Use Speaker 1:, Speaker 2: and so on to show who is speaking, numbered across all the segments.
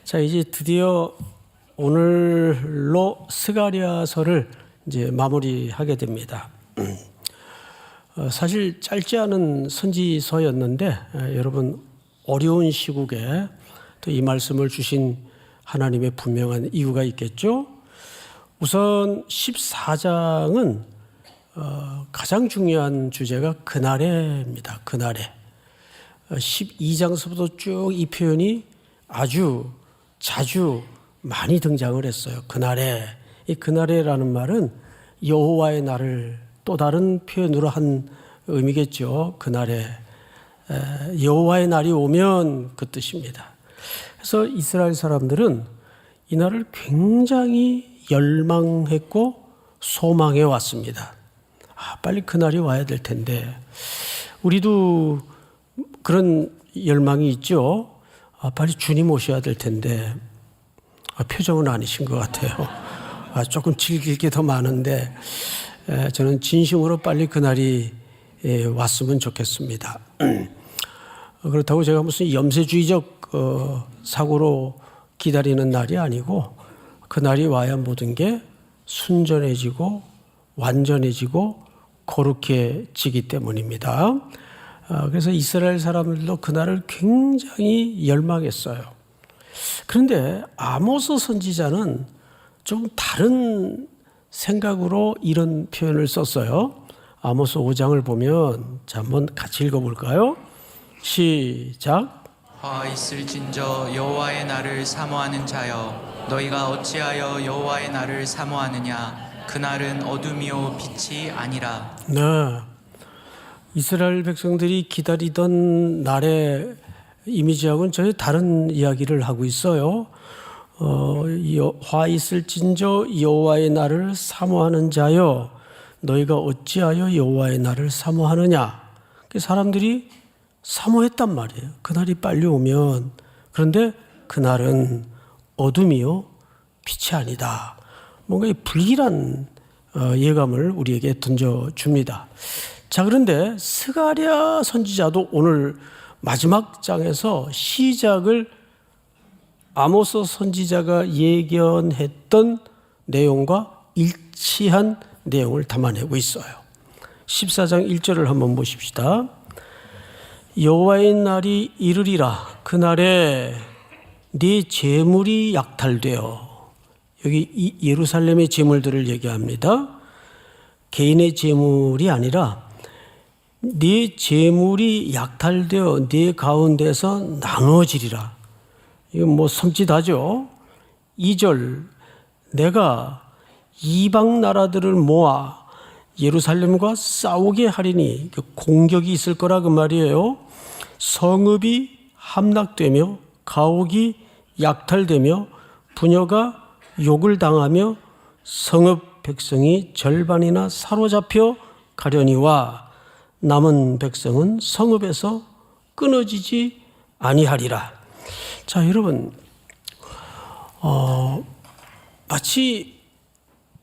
Speaker 1: 자, 이제 드디어 오늘로 스가랴서를 이제 마무리하게 됩니다. 사실 짧지 않은 선지서였는데 여러분 어려운 시국에 또 이 말씀을 주신 하나님의 분명한 이유가 있겠죠. 우선 14장은 가장 중요한 주제가 그날에입니다. 그날에 12장서부터 쭉 이 표현이 아주 자주 많이 등장을 했어요. 그날에. 이 그날에라는 말은 여호와의 날을 또 다른 표현으로 한 의미겠죠. 그날에 여호와의 날이 오면 그 뜻입니다. 그래서 이스라엘 사람들은 이 날을 굉장히 열망했고 소망해 왔습니다. 빨리 그날이 와야 될 텐데 우리도 그런 열망이 있죠. 빨리 주님 오셔야 될 텐데 표정은 아니신 것 같아요. 조금 즐길 게 더 많은데 저는 진심으로 빨리 그날이 왔으면 좋겠습니다. 그렇다고 제가 무슨 염세주의적 사고로 기다리는 날이 아니고 그날이 와야 모든 게 순전해지고 완전해지고 거룩해지기 때문입니다. 그래서 이스라엘 사람들도 그날을 굉장히 열망했어요. 그런데 아모스 선지자는 좀 다른 생각으로 이런 표현을 썼어요. 아모스 5장을 보면 자, 한번 같이 읽어볼까요? 시작.
Speaker 2: 화 있을진저 여호와의 날을 사모하는 자여, 너희가 어찌하여 여호와의 날을 사모하느냐? 그날은 어둠이요 빛이 아니라.
Speaker 1: 네, 이스라엘 백성들이 기다리던 날의 이미지하고는 전혀 다른 이야기를 하고 있어요. 화 있을진저 여호와의 날을 사모하는 자여, 너희가 어찌하여 여호와의 날을 사모하느냐? 사람들이 사모했단 말이에요. 그날이 빨리 오면. 그런데 그날은 어둠이요 빛이 아니다. 뭔가 불길한 예감을 우리에게 던져줍니다. 자, 그런데 스가랴 선지자도 오늘 마지막 장에서 시작을 아모스 선지자가 예견했던 내용과 일치한 내용을 담아내고 있어요. 14장 1절을 한번 보십시다. 여호와의 날이 이르리라. 그날에 네 재물이 약탈되어, 여기 예루살렘의 재물들을 얘기합니다. 개인의 재물이 아니라 네 재물이 약탈되어 네 가운데서 나눠지리라. 이건 섬찟하죠. 2절, 내가 이방 나라들을 모아 예루살렘과 싸우게 하리니, 공격이 있을 거라 그 말이에요. 성읍이 함락되며 가옥이 약탈되며 부녀가 욕을 당하며 성읍 백성이 절반이나 사로잡혀 가려니와 남은 백성은 성읍에서 끊어지지 아니하리라. 자, 여러분, 마치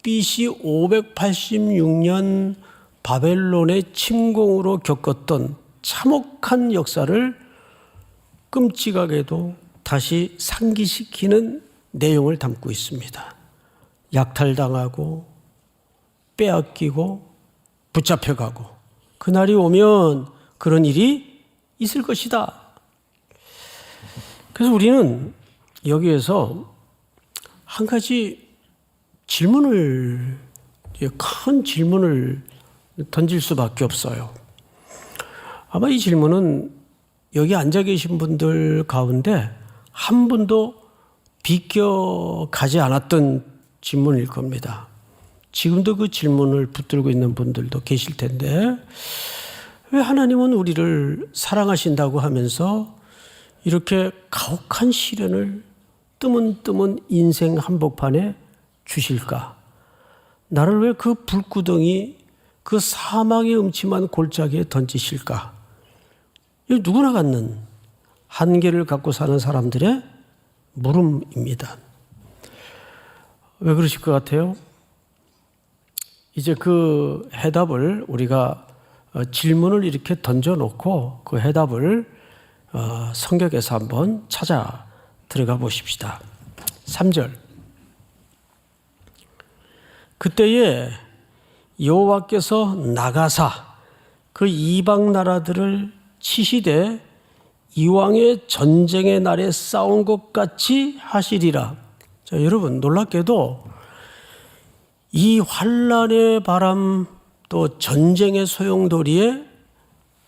Speaker 1: BC 586년 바벨론의 침공으로 겪었던 참혹한 역사를 끔찍하게도 다시 상기시키는 내용을 담고 있습니다. 약탈당하고 빼앗기고 붙잡혀가고 그날이 오면 그런 일이 있을 것이다. 그래서 우리는 여기에서 한 가지 큰 질문을 던질 수밖에 없어요. 아마 이 질문은 여기 앉아 계신 분들 가운데 한 분도 비껴가지 않았던 질문일 겁니다. 지금도 그 질문을 붙들고 있는 분들도 계실 텐데, 왜 하나님은 우리를 사랑하신다고 하면서 이렇게 가혹한 시련을 뜨문뜨문 인생 한복판에 주실까? 나를 왜 그 불구덩이, 그 사망의 음침한 골짜기에 던지실까? 이거 누구나 갖는 한계를 갖고 사는 사람들의 물음입니다. 왜 그러실 것 같아요? 이제 그 해답을 우리가 질문을 이렇게 던져놓고 그 해답을 성경에서 한번 찾아 들어가 보십시다. 3절. 그때에 여호와께서 나가사 그 이방 나라들을 치시되 이왕의 전쟁의 날에 싸운 것 같이 하시리라. 자, 여러분 놀랍게도 이 환란의 바람 또 전쟁의 소용돌이에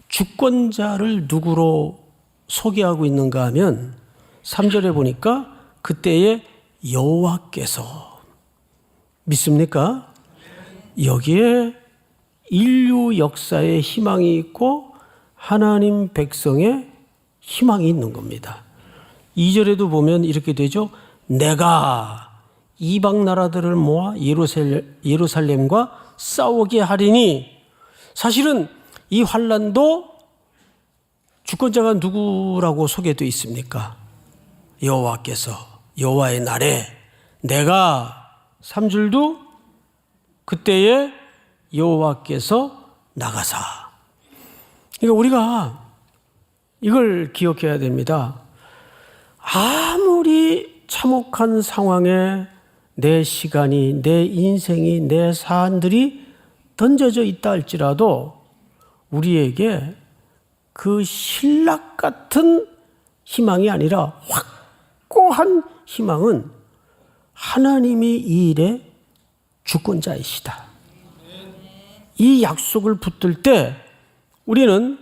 Speaker 1: 주권자를 누구로 소개하고 있는가 하면 3절에 보니까 그때에 여호와께서 믿습니까? 여기에 인류 역사의 희망이 있고 하나님 백성의 희망이 있는 겁니다. 2절에도 보면 이렇게 되죠. 내가 이방 나라들을 모아 예루살렘과 싸우게 하리니 사실은 이 환란도 주권자가 누구라고 소개되어 있습니까? 여호와께서 여호와의 날에 내가 3절도 그때에 여호와께서 나가사. 그러니까 우리가 이걸 기억해야 됩니다. 아무리 참혹한 상황에 내 시간이, 내 인생이, 내 사안들이 던져져 있다 할지라도 우리에게 그 신락 같은 희망이 아니라 확고한 희망은 하나님이 이 일의 주권자이시다. 이 약속을 붙들 때 우리는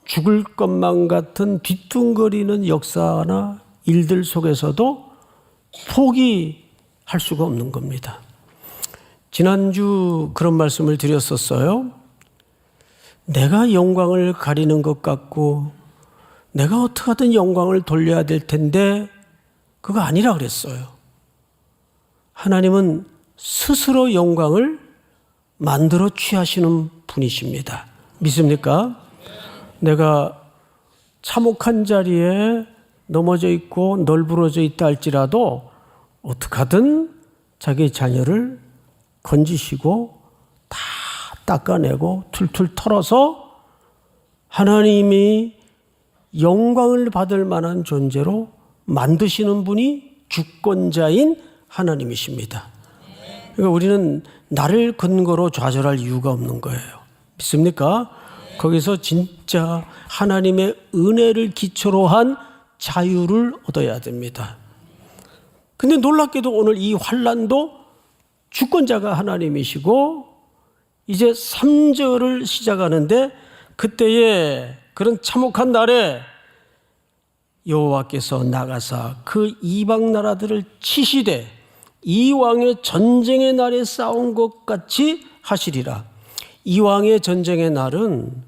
Speaker 1: 죽을 것만 같은 뒤뚱거리는 역사나 일들 속에서도 포기할 수가 없는 겁니다. 지난주 그런 말씀을 드렸었어요. 내가 영광을 가리는 것 같고 내가 어떻게 하든 영광을 돌려야 될 텐데 그거 아니라 그랬어요. 하나님은 스스로 영광을 만들어 취하시는 분이십니다. 믿습니까? 내가 참혹한 자리에 넘어져 있고 널브러져 있다 할지라도 어떻게 하든 자기 자녀를 건지시고 다 닦아내고 툴툴 털어서 하나님이 영광을 받을 만한 존재로 만드시는 분이 주권자인 하나님이십니다. 그러니까 우리는 나를 근거로 좌절할 이유가 없는 거예요. 믿습니까? 거기서 진짜 하나님의 은혜를 기초로 한 자유를 얻어야 됩니다. 근데 놀랍게도 오늘 이 환란도 주권자가 하나님이시고 이제 3절을 시작하는데 그때에 그런 참혹한 날에 여호와께서 나가사 그 이방 나라들을 치시되 이왕의 전쟁의 날에 싸운 것 같이 하시리라. 이왕의 전쟁의 날은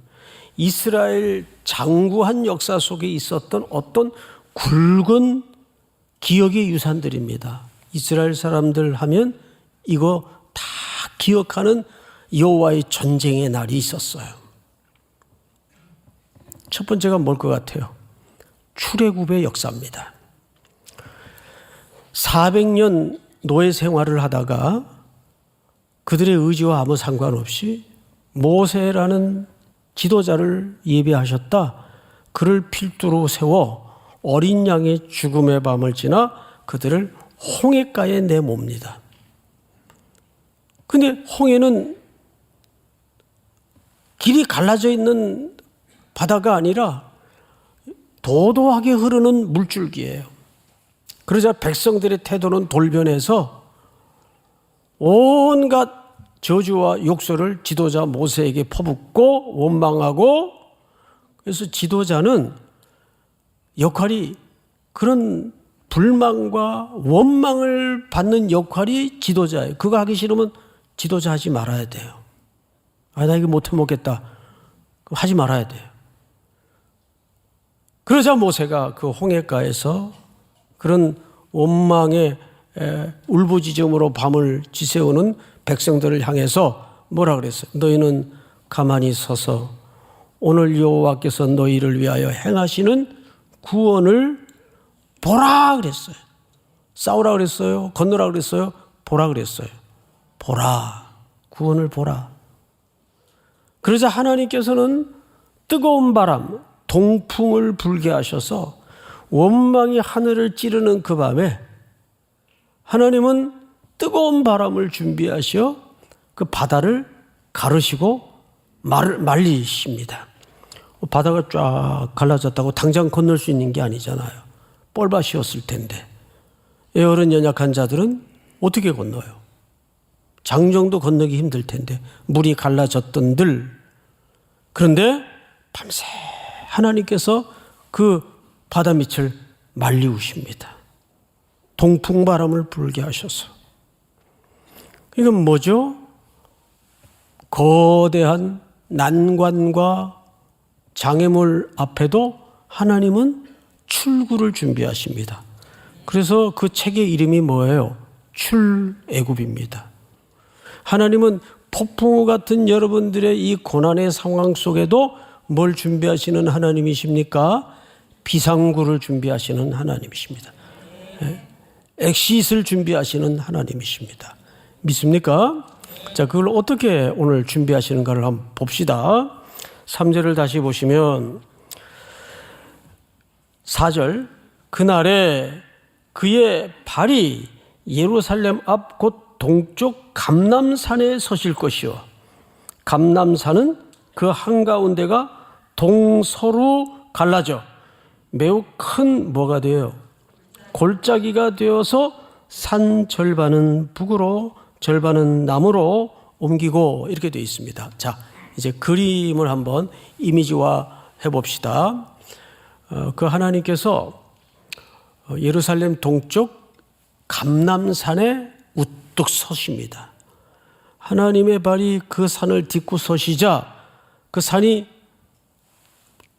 Speaker 1: 이스라엘 장구한 역사 속에 있었던 어떤 굵은 기억의 유산들입니다. 이스라엘 사람들 하면 이거 다 기억하는 여호와의 전쟁의 날이 있었어요. 첫 번째가 뭘 것 같아요? 출애굽의 역사입니다. 400년 노예 생활을 하다가 그들의 의지와 아무 상관없이 모세라는 지도자를 예비하셨다. 그를 필두로 세워 어린 양의 죽음의 밤을 지나 그들을 홍해가에 내몹니다. 근데 홍해는 길이 갈라져 있는 바다가 아니라 도도하게 흐르는 물줄기예요. 그러자 백성들의 태도는 돌변해서 온갖 저주와 욕설을 지도자 모세에게 퍼붓고 원망하고, 그래서 지도자는 역할이 그런 불만과 원망을 받는 역할이 지도자예요. 그거 하기 싫으면 지도자 하지 말아야 돼요. 아, 나 이거 못해 먹겠다. 그럼 하지 말아야 돼요. 그러자 모세가 그 홍해가에서 그런 원망의 울부짖음으로 밤을 지새우는 백성들을 향해서 뭐라 그랬어요? 너희는 가만히 서서 오늘 여호와께서 너희를 위하여 행하시는 구원을 보라 그랬어요. 싸우라 그랬어요? 건너라 그랬어요? 보라 그랬어요. 보라. 구원을 보라. 그러자 하나님께서는 뜨거운 바람, 동풍을 불게 하셔서 원망이 하늘을 찌르는 그 밤에 하나님은 뜨거운 바람을 준비하시어 그 바다를 가르시고 말리십니다. 바다가 쫙 갈라졌다고 당장 건널 수 있는 게 아니잖아요. 뻘밭이었을 텐데. 애어른 연약한 자들은 어떻게 건너요? 장정도 건너기 힘들 텐데 물이 갈라졌던들. 그런데 밤새 하나님께서 그 바다 밑을 말리우십니다. 동풍바람을 불게 하셔서. 이건 뭐죠? 거대한 난관과 장애물 앞에도 하나님은 출구를 준비하십니다. 그래서 그 책의 이름이 뭐예요? 출애굽입니다. 하나님은 폭풍우 같은 여러분들의 이 고난의 상황 속에도 뭘 준비하시는 하나님이십니까? 비상구를 준비하시는 하나님이십니다. 엑싯을 준비하시는 하나님이십니다. 믿습니까? 자, 그걸 어떻게 오늘 준비하시는가를 한번 봅시다. 3절을 다시 보시면 4절, 그날에 그의 발이 예루살렘 앞 곧 동쪽 감람산에 서실 것이요. 감람산은 그 한가운데가 동서로 갈라져 매우 큰 뭐가 돼요? 골짜기가 되어서 산 절반은 북으로 절반은 남으로 옮기고 이렇게 되어 있습니다. 자, 이제 그림을 한번 이미지화 해봅시다. 그 하나님께서 예루살렘 동쪽 감람산에 우뚝 서십니다. 하나님의 발이 그 산을 딛고 서시자 그 산이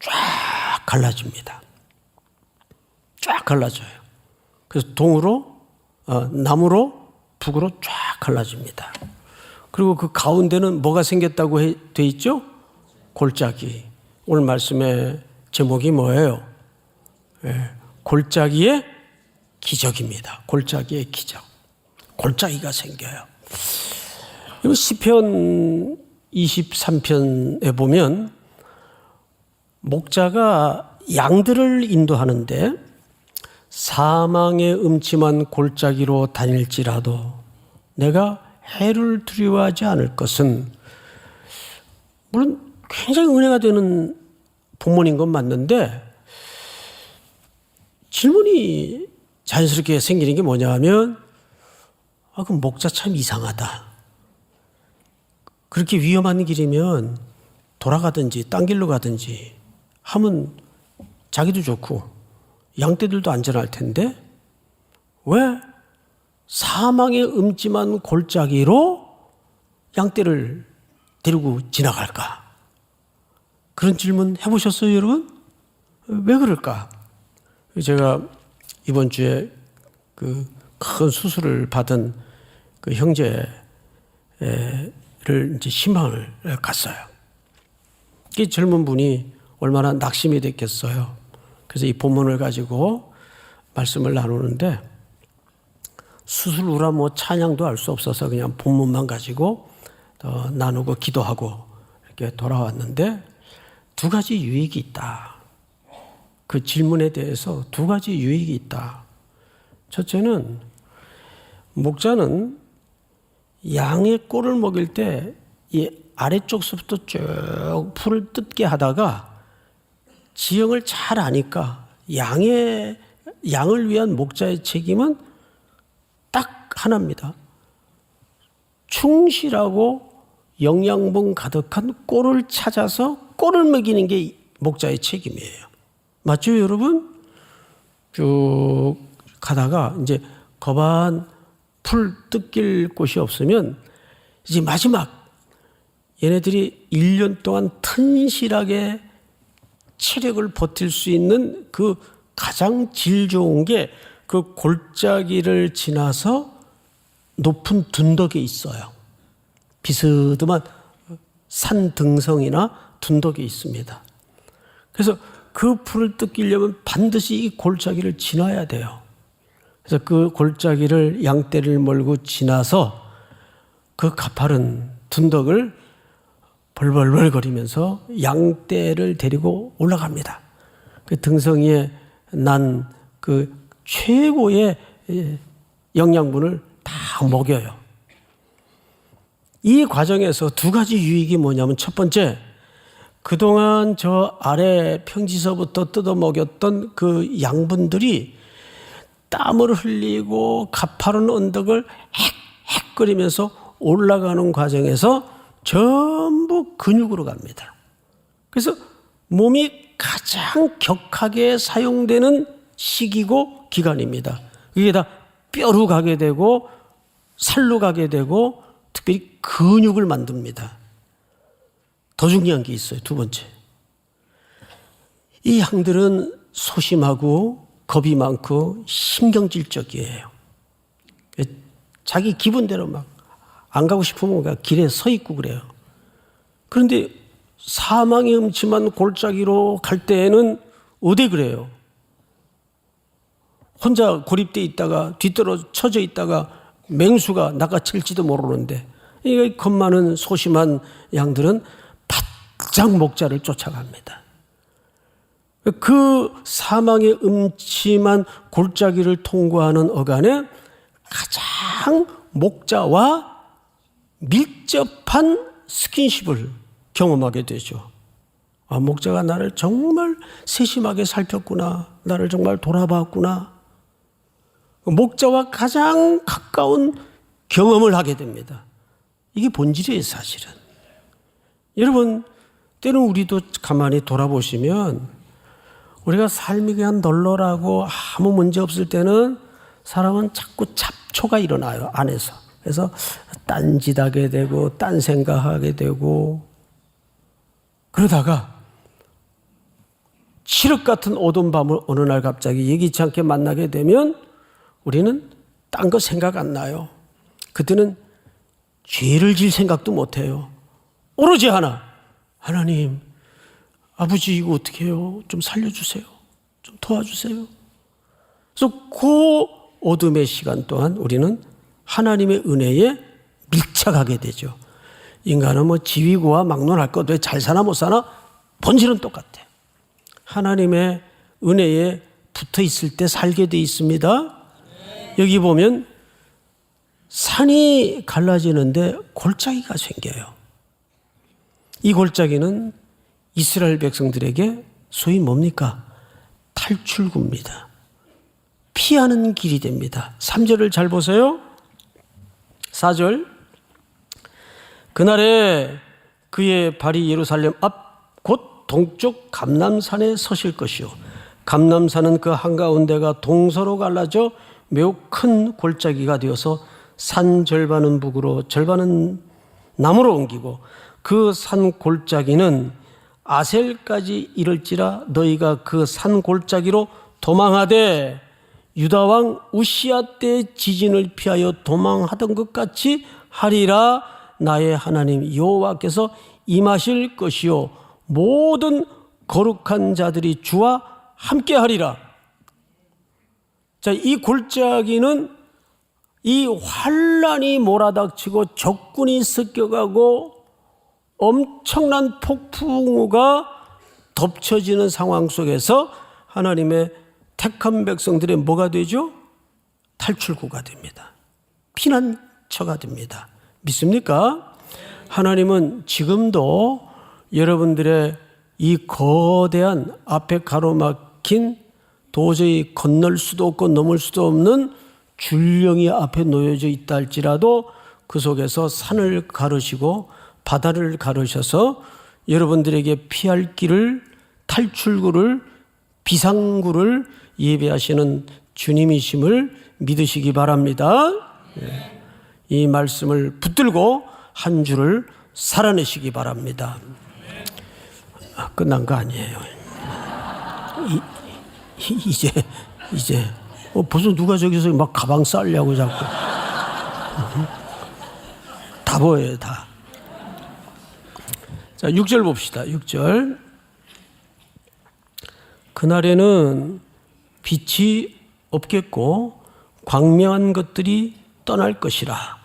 Speaker 1: 쫙 갈라집니다. 쫙 갈라져요. 그래서 남으로 북으로 쫙 갈라집니다. 그리고 그 가운데는 뭐가 생겼다고 돼 있죠? 골짜기. 오늘 말씀의 제목이 뭐예요? 골짜기의 기적입니다. 골짜기의 기적. 골짜기가 생겨요. 시편 23편에 보면 목자가 양들을 인도하는데 사망의 음침한 골짜기로 다닐지라도 내가 해를 두려워하지 않을 것은, 물론 굉장히 은혜가 되는 본문인 건 맞는데 질문이 자연스럽게 생기는 게 뭐냐 하면, 그 목자 참 이상하다. 그렇게 위험한 길이면 돌아가든지 딴 길로 가든지 하면 자기도 좋고 양떼들도 안전할 텐데 왜 사망의 음침한 골짜기로 양떼를 데리고 지나갈까? 그런 질문 해보셨어요, 여러분? 왜 그럴까? 제가 이번 주에 그 큰 수술을 받은 그 형제를 이제 신방을 갔어요. 이 젊은 분이 얼마나 낙심이 됐겠어요. 그래서 이 본문을 가지고 말씀을 나누는데 수술 후라 뭐 찬양도 할 수 없어서 그냥 본문만 가지고 나누고 기도하고 이렇게 돌아왔는데 두 가지 유익이 있다. 그 질문에 대해서 두 가지 유익이 있다. 첫째는 목자는 양의 꼴을 먹일 때 이 아래쪽서부터 쭉 풀을 뜯게 하다가 지형을 잘 아니까 양을 위한 목자의 책임은 딱 하나입니다. 충실하고 영양분 가득한 꼴을 찾아서 꼴을 먹이는 게 목자의 책임이에요. 맞죠, 여러분? 쭉 가다가 이제 거반 풀 뜯길 곳이 없으면 이제 마지막 얘네들이 1년 동안 튼실하게 체력을 버틸 수 있는 그 가장 질 좋은 게 그 골짜기를 지나서 높은 둔덕에 있어요. 비스듬한 산 등성이나 둔덕이 있습니다. 그래서 그 풀을 뜯기려면 반드시 이 골짜기를 지나야 돼요. 그래서 그 골짜기를 양떼를 몰고 지나서 그 가파른 둔덕을 벌벌벌 거리면서 양떼를 데리고 올라갑니다. 그 등성이에 난 그 최고의 영양분을 다 먹여요. 이 과정에서 두 가지 유익이 뭐냐면, 첫 번째, 그동안 저 아래 평지서부터 뜯어 먹였던 그 양분들이 땀을 흘리고 가파른 언덕을 헥헥거리면서 올라가는 과정에서 전부 근육으로 갑니다. 그래서 몸이 가장 격하게 사용되는 시기고 기간입니다. 이게 다 뼈로 가게 되고 살로 가게 되고 특별히 근육을 만듭니다. 더 중요한 게 있어요. 두 번째, 이 양들은 소심하고 겁이 많고 신경질적이에요. 자기 기분대로 막 안 가고 싶으면 길에 서 있고 그래요. 그런데 사망의 음침한 골짜기로 갈 때에는 어디 그래요? 혼자 고립돼 있다가 뒤떨어 쳐져 있다가 맹수가 낚아챌지도 모르는데, 이 겁 많은 소심한 양들은 바짝 목자를 쫓아갑니다. 그 사망의 음침한 골짜기를 통과하는 어간에 가장 목자와 밀접한 스킨십을 경험하게 되죠. 아, 목자가 나를 정말 세심하게 살폈구나. 나를 정말 돌아봤구나. 목자와 가장 가까운 경험을 하게 됩니다. 이게 본질이에요, 사실은. 여러분, 때는 우리도 가만히 돌아보시면 우리가 삶이 그냥 널널하고 아무 문제 없을 때는 사람은 자꾸 잡초가 일어나요, 안에서. 그래서 딴짓하게 되고 딴 생각하게 되고, 그러다가 칠흑 같은 어두운 밤을 어느 날 갑자기 예기치 않게 만나게 되면 우리는 딴 거 생각 안 나요. 그때는 죄를 질 생각도 못 해요. 오로지 하나, 하나님, 아버지 이거 어떻게 해요? 좀 살려주세요. 좀 도와주세요. 그래서 그 어둠의 시간 동안 우리는 하나님의 은혜에 밀착하게 되죠. 인간은 뭐 지위고와 막론할 것, 왜 잘 사나 못 사나? 본질은 똑같아. 하나님의 은혜에 붙어 있을 때 살게 돼 있습니다. 여기 보면 산이 갈라지는데 골짜기가 생겨요. 이 골짜기는 이스라엘 백성들에게 소위 뭡니까? 탈출구입니다. 피하는 길이 됩니다. 3절을 잘 보세요. 4절, 그날에 그의 발이 예루살렘 앞 곧 동쪽 감람산에 서실 것이요, 감람산은 그 한가운데가 동서로 갈라져 매우 큰 골짜기가 되어서 산 절반은 북으로 절반은 남으로 옮기고 그 산 골짜기는 아셀까지 이를지라 너희가 그 산 골짜기로 도망하되 유다왕 우시야 때 지진을 피하여 도망하던 것 같이 하리라. 나의 하나님 여호와께서 임하실 것이요 모든 거룩한 자들이 주와 함께 하리라. 자, 이 골짜기는 이 환란이 몰아닥치고 적군이 습격하고 엄청난 폭풍우가 덮쳐지는 상황 속에서 하나님의 택한 백성들의 뭐가 되죠? 탈출구가 됩니다. 피난처가 됩니다. 믿습니까? 하나님은 지금도 여러분들의 이 거대한 앞에 가로막힌 도저히 건널 수도 없고 넘을 수도 없는 줄령이 앞에 놓여져 있다 할지라도 그 속에서 산을 가르시고 바다를 가르셔서 여러분들에게 피할 길을, 탈출구를, 비상구를 예배하시는 주님이심을 믿으시기 바랍니다. 이 말씀을 붙들고 한 주를 살아내시기 바랍니다. 끝난 거 아니에요. 이제 벌써 누가 저기서 막 가방 싸려고 자꾸. 다 보여요, 다. 자, 6절 봅시다. 6절. 그날에는 빛이 없겠고 광명한 것들이 떠날 것이라.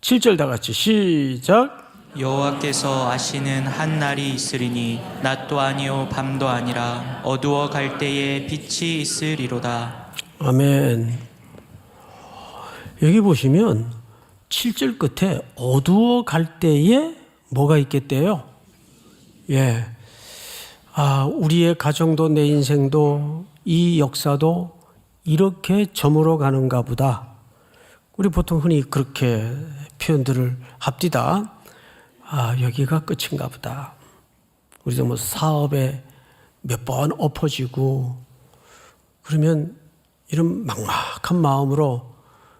Speaker 1: 7절 다 같이 시작.
Speaker 2: 여호와께서 아시는 한 날이 있으리니 낮도 아니요 밤도 아니라 어두워 갈 때에 빛이 있으리로다.
Speaker 1: 아멘. 여기 보시면 7절 끝에 어두워 갈 때에 뭐가 있겠대요? 예. 우리의 가정도 내 인생도 이 역사도 이렇게 저물어 가는가 보다. 우리 보통 흔히 그렇게 표현들을 합디다. 여기가 끝인가 보다. 우리도 뭐 사업에 몇 번 엎어지고 그러면 이런 막막한 마음으로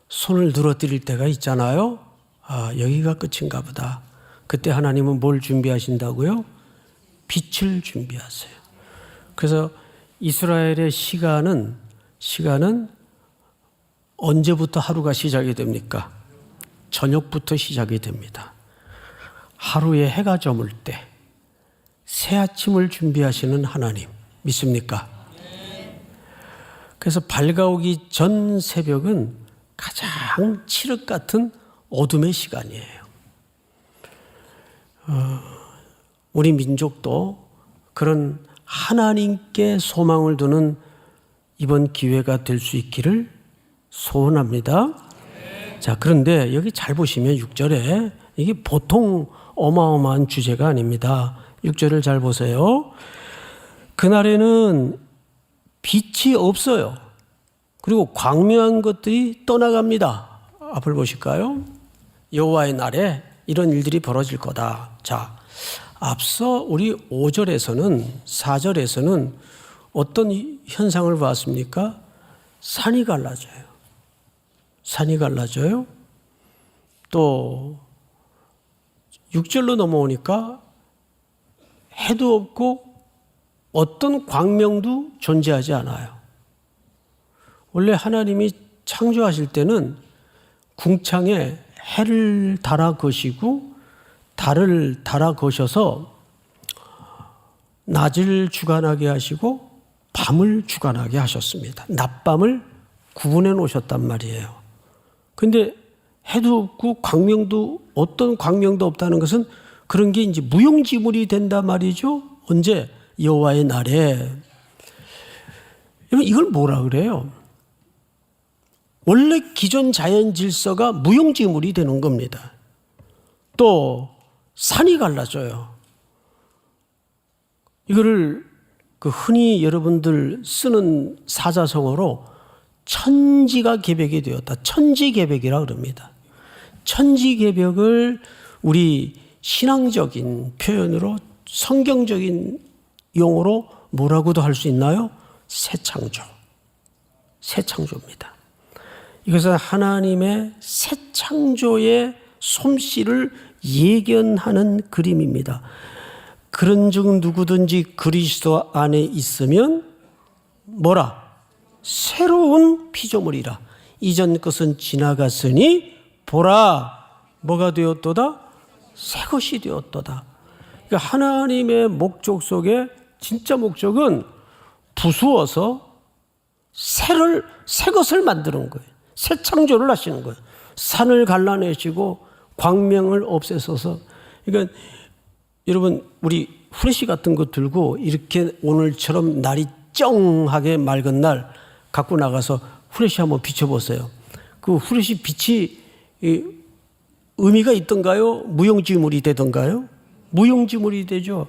Speaker 1: 손을 늘어뜨릴 때가 있잖아요. 여기가 끝인가 보다. 그때 하나님은 뭘 준비하신다고요? 빛을 준비하세요. 그래서 이스라엘의 시간은 언제부터 하루가 시작이 됩니까? 저녁부터 시작이 됩니다. 하루에 해가 저물 때 새 아침을 준비하시는 하나님 믿습니까? 그래서 밝아오기 전 새벽은 가장 칠흑 같은 어둠의 시간이에요. 우리 민족도 그런 하나님께 소망을 두는 이번 기회가 될 수 있기를 소원합니다. 자, 그런데 여기 잘 보시면 6절에 이게 보통 어마어마한 주제가 아닙니다. 6절을 잘 보세요. 그날에는 빛이 없어요. 그리고 광명한 것들이 떠나갑니다. 앞을 보실까요? 여호와의 날에 이런 일들이 벌어질 거다. 자, 앞서 우리 5절에서는 4절에서는 어떤 현상을 봤습니까? 산이 갈라져요. 산이 갈라져요. 또 6절로 넘어오니까 해도 없고 어떤 광명도 존재하지 않아요. 원래 하나님이 창조하실 때는 궁창에 해를 달아 거시고 달을 달아 거셔서 낮을 주관하게 하시고 밤을 주관하게 하셨습니다. 낮밤을 구분해 놓으셨단 말이에요. 근데 해도 없고 광명도 어떤 광명도 없다는 것은 그런 게 이제 무용지물이 된다 말이죠. 언제? 여호와의 날에. 이걸 뭐라 그래요? 원래 기존 자연 질서가 무용지물이 되는 겁니다. 또 산이 갈라져요. 이거를 흔히 여러분들 쓰는 사자성어로 천지가 개벽이 되었다. 천지개벽이라 그럽니다. 천지개벽을 우리 신앙적인 표현으로 성경적인 용어로 뭐라고도 할 수 있나요? 새창조. 새창조입니다. 이것은 하나님의 새창조의 솜씨를 예견하는 그림입니다. 그런즉 누구든지 그리스도 안에 있으면 뭐라? 새로운 피조물이라. 이전 것은 지나갔으니 보라 뭐가 되었도다? 새 것이 되었도다. 그러니까 하나님의 목적 속에 진짜 목적은 부수어서 새 것을 만드는 거예요. 새 창조를 하시는 거예요. 산을 갈라내시고 광명을 없애셔서. 그러니까 여러분 우리 후레쉬 같은 거 들고 이렇게 오늘처럼 날이 쩡하게 맑은 날 갖고 나가서 후레쉬 한번 비춰보세요. 그 후레쉬 빛이 의미가 있던가요? 무용지물이 되던가요? 무용지물이 되죠.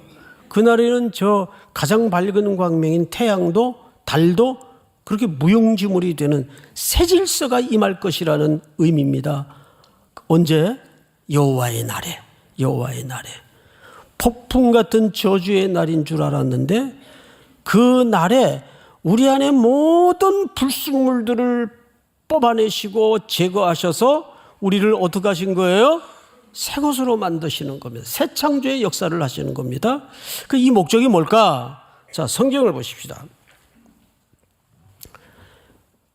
Speaker 1: 그날에는 저 가장 밝은 광명인 태양도 달도 그렇게 무용지물이 되는 새 질서가 임할 것이라는 의미입니다. 언제? 여호와의 날에. 여호와의 날에. 폭풍 같은 저주의 날인 줄 알았는데 그 날에 우리 안에 모든 불순물들을 뽑아내시고 제거하셔서 우리를 어떻게 하신 거예요? 새 것으로 만드시는 겁니다. 새 창조의 역사를 하시는 겁니다. 이 목적이 뭘까? 자, 성경을 보십시다.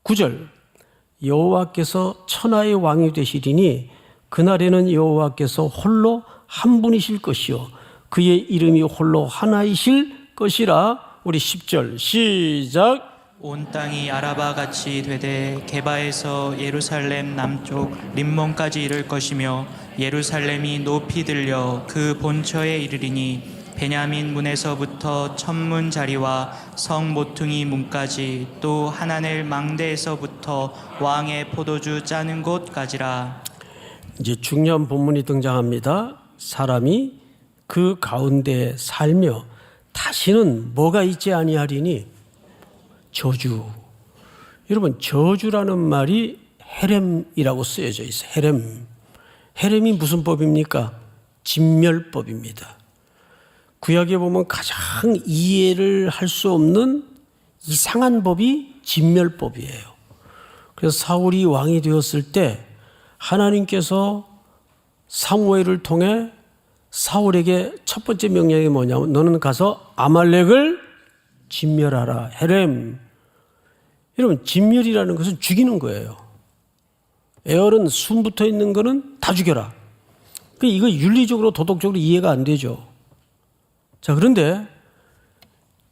Speaker 1: 9절 여호와께서 천하의 왕이 되시리니 그날에는 여호와께서 홀로 한 분이실 것이요 그의 이름이 홀로 하나이실 것이라. 우리 10절 시작.
Speaker 2: 온 땅이 아라바 같이 되되 게바에서 예루살렘 남쪽 림몬까지 이를 것이며 예루살렘이 높이 들려 그 본처에 이르리니 베냐민 문에서부터 천문 자리와 성 모퉁이 문까지 또 하나넬 망대에서부터 왕의 포도주 짜는 곳까지라.
Speaker 1: 이제 중요한 본문이 등장합니다. 사람이 그 가운데 살며 다시는 뭐가 있지 아니하리니 저주. 여러분, 저주라는 말이 헤렘이라고 쓰여져 있어요. 헤렘. 헤렘이 무슨 법입니까? 진멸법입니다. 구약에 보면 가장 이해를 할 수 없는 이상한 법이 진멸법이에요. 그래서 사울이 왕이 되었을 때 하나님께서 사무엘을 통해 사울에게 첫 번째 명령이 뭐냐면 너는 가서 아말렉을 진멸하라. 헤렘. 여러분, 진멸이라는 것은 죽이는 거예요. 에얼은 숨 붙어 있는 거는 다 죽여라. 이거 윤리적으로 도덕적으로 이해가 안 되죠. 자, 그런데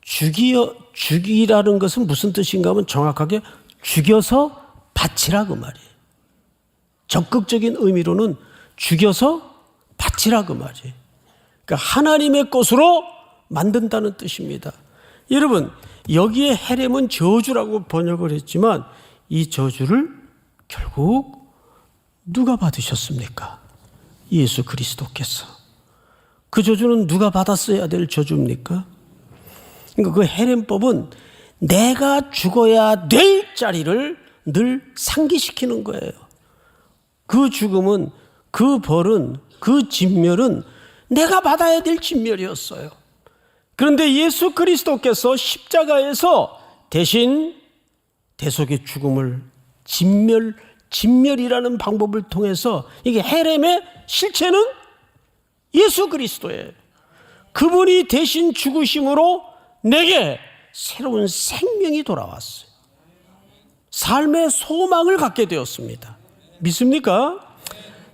Speaker 1: 죽이라는 것은 무슨 뜻인가 하면 정확하게 죽여서 바치라 그 말이에요. 적극적인 의미로는 죽여서 바치라 그 말이에요. 그러니까 하나님의 것으로 만든다는 뜻입니다. 여러분, 여기에 헤렘은 저주라고 번역을 했지만 이 저주를 결국 누가 받으셨습니까? 예수 그리스도께서. 그 저주는 누가 받았어야 될 저주입니까? 그러니까 그 헤렘법은 내가 죽어야 될 자리를 늘 상기시키는 거예요. 그 죽음은, 그 벌은, 그 진멸은 내가 받아야 될 진멸이었어요. 그런데 예수 그리스도께서 십자가에서 대신 대속의 죽음을 진멸이라는 방법을 통해서 이게 헤렘의 실체는 예수 그리스도예요. 그분이 대신 죽으심으로 내게 새로운 생명이 돌아왔어요. 삶의 소망을 갖게 되었습니다. 믿습니까?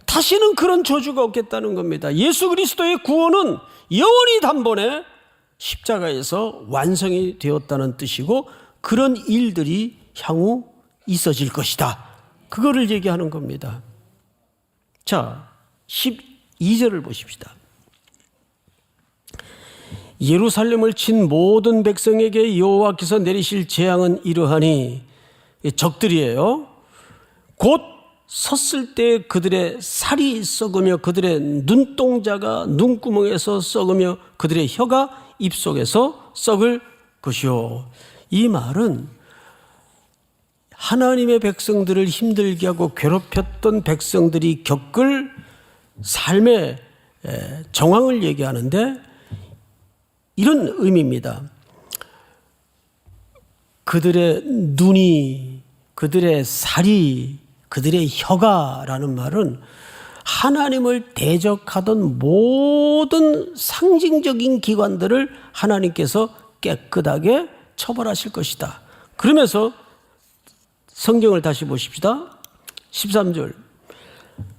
Speaker 1: 다시는 그런 저주가 없겠다는 겁니다. 예수 그리스도의 구원은 영원히 단번에 십자가에서 완성이 되었다는 뜻이고 그런 일들이 향후 있어질 것이다. 그거를 얘기하는 겁니다. 자, 12절을 보십시다. 예루살렘을 친 모든 백성에게 여호와께서 내리실 재앙은 이러하니, 적들이에요. 곧 섰을 때 그들의 살이 썩으며 그들의 눈동자가 눈구멍에서 썩으며 그들의 혀가 입속에서 썩을 것이요. 이 말은 하나님의 백성들을 힘들게 하고 괴롭혔던 백성들이 겪을 삶의 정황을 얘기하는데 이런 의미입니다. 그들의 눈이, 그들의 살이, 그들의 혀가라는 말은 하나님을 대적하던 모든 상징적인 기관들을 하나님께서 깨끗하게 처벌하실 것이다. 그러면서 성경을 다시 보십시다. 13절.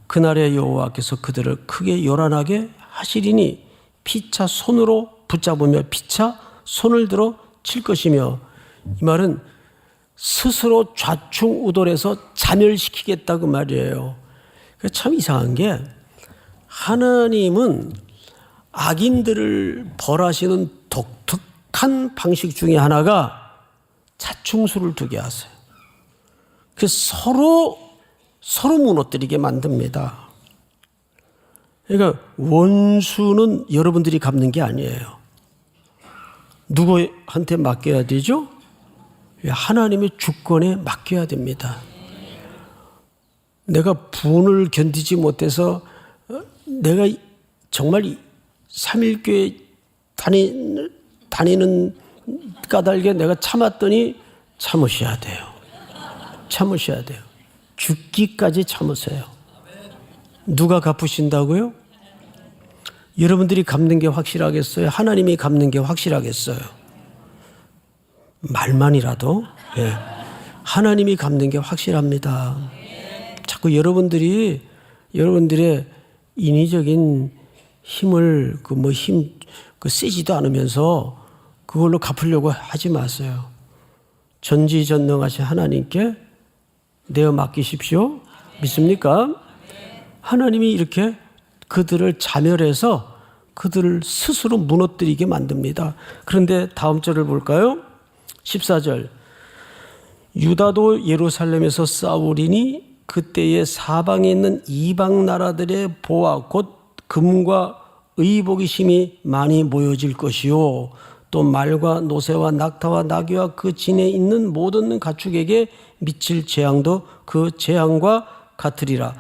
Speaker 1: 그날에 여호와께서 그들을 크게 요란하게 하시리니 피차 손으로 붙잡으며 피차 손을 들어 칠 것이며, 이 말은 스스로 좌충우돌해서 자멸시키겠다 그 말이에요. 참 이상한 게 하나님은 악인들을 벌하시는 독특한 방식 중에 하나가 자충수를 두게 하세요. 그래서 서로 무너뜨리게 만듭니다. 그러니까 원수는 여러분들이 갚는 게 아니에요. 누구한테 맡겨야 되죠? 하나님의 주권에 맡겨야 됩니다. 내가 분을 견디지 못해서 내가 정말 3일교회 다니는 까닭에 내가 참았더니 참으셔야 돼요. 참으셔야 돼요. 죽기까지 참으세요. 누가 갚으신다고요? 여러분들이 갚는 게 확실하겠어요? 하나님이 갚는 게 확실하겠어요? 말만이라도 하나님이 갚는 게 확실합니다. 자꾸 여러분들의 인위적인 힘을 세지도 않으면서 그걸로 갚으려고 하지 마세요. 전지전능하신 하나님께 내어 맡기십시오. 믿습니까? 하나님이 이렇게 그들을 자멸해서 그들을 스스로 무너뜨리게 만듭니다. 그런데 다음 절을 볼까요? 14절. 유다도 예루살렘에서 싸우리니 그때에 사방에 있는 이방 나라들의 보화 곧 금과 의복이 심히 많이 모여질 것이요 또 말과 노새와 낙타와 나귀와 그 진에 있는 모든 가축에게 미칠 재앙도 그 재앙과 같으리라.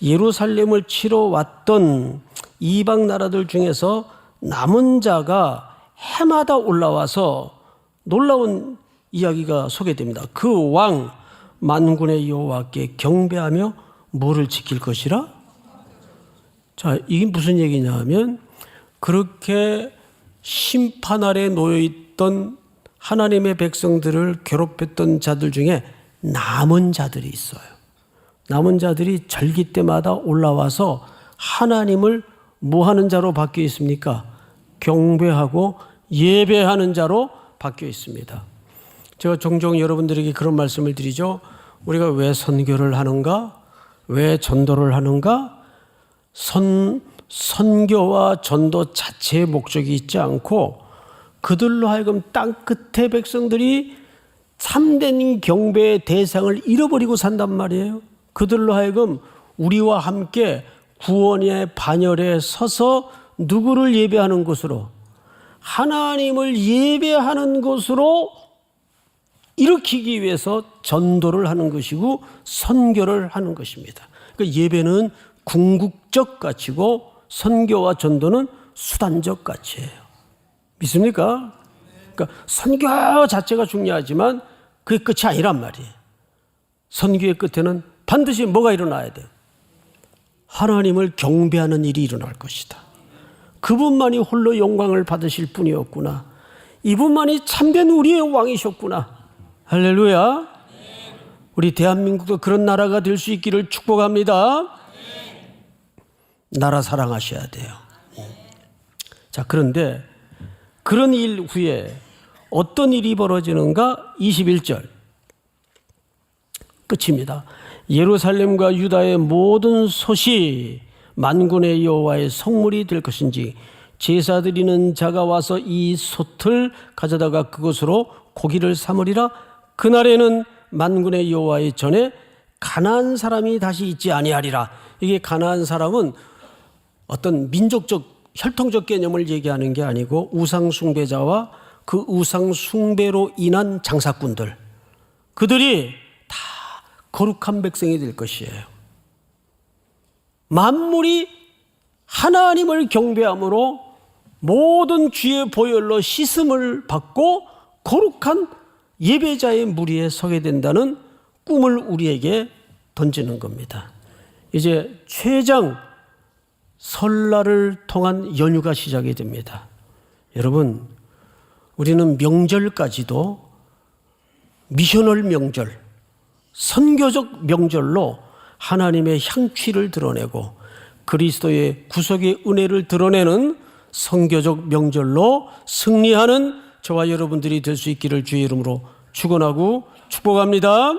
Speaker 1: 예루살렘을 치러 왔던 이방 나라들 중에서 남은 자가 해마다 올라와서 놀라운 이야기가 소개됩니다. 그 왕 만군의 여호와께 경배하며 뭐를 지킬 것이라? 자, 이게 무슨 얘기냐 하면 그렇게 심판 아래 놓여있던 하나님의 백성들을 괴롭혔던 자들 중에 남은 자들이 있어요. 남은 자들이 절기 때마다 올라와서 하나님을 뭐 하는 자로 바뀌어 있습니까? 경배하고 예배하는 자로 바뀌어 있습니다. 제가 종종 여러분들에게 그런 말씀을 드리죠. 우리가 왜 선교를 하는가? 왜 전도를 하는가? 선교와 전도 자체의 목적이 있지 않고 그들로 하여금 땅끝의 백성들이 참된 경배의 대상을 잃어버리고 산단 말이에요. 그들로 하여금 우리와 함께 구원의 반열에 서서 누구를 예배하는 곳으로? 하나님을 예배하는 곳으로 일으키기 위해서 전도를 하는 것이고 선교를 하는 것입니다. 그러니까 예배는 궁극적 가치고 선교와 전도는 수단적 가치예요. 믿습니까? 그러니까 선교 자체가 중요하지만 그게 끝이 아니란 말이에요. 선교의 끝에는 반드시 뭐가 일어나야 돼요? 하나님을 경배하는 일이 일어날 것이다. 그분만이 홀로 영광을 받으실 분이었구나. 이분만이 참된 우리의 왕이셨구나. 할렐루야. 우리 대한민국도 그런 나라가 될 수 있기를 축복합니다. 나라 사랑하셔야 돼요. 자, 그런데 그런 일 후에 어떤 일이 벌어지는가? 21절 끝입니다. 예루살렘과 유다의 모든 솥이 만군의 여호와의 성물이 될 것인지 제사 드리는 자가 와서 이 솥을 가져다가 그것으로 고기를 삼으리라. 그날에는 만군의 여호와의 전에 가나안 사람이 다시 있지 아니하리라. 이게 가나안 사람은 어떤 민족적 혈통적 개념을 얘기하는 게 아니고 우상 숭배자와 그 우상 숭배로 인한 장사꾼들, 그들이 다 거룩한 백성이 될 것이에요. 만물이 하나님을 경배함으로 모든 죄의 보혈로 씻음을 받고 거룩한 예배자의 무리에 서게 된다는 꿈을 우리에게 던지는 겁니다. 이제 최장 설날을 통한 연휴가 시작이 됩니다. 여러분, 우리는 명절까지도 미셔널 명절, 선교적 명절로 하나님의 향취를 드러내고 그리스도의 구속의 은혜를 드러내는 선교적 명절로 승리하는 저와 여러분들이 될 수 있기를 주의 이름으로 축원하고 축복합니다.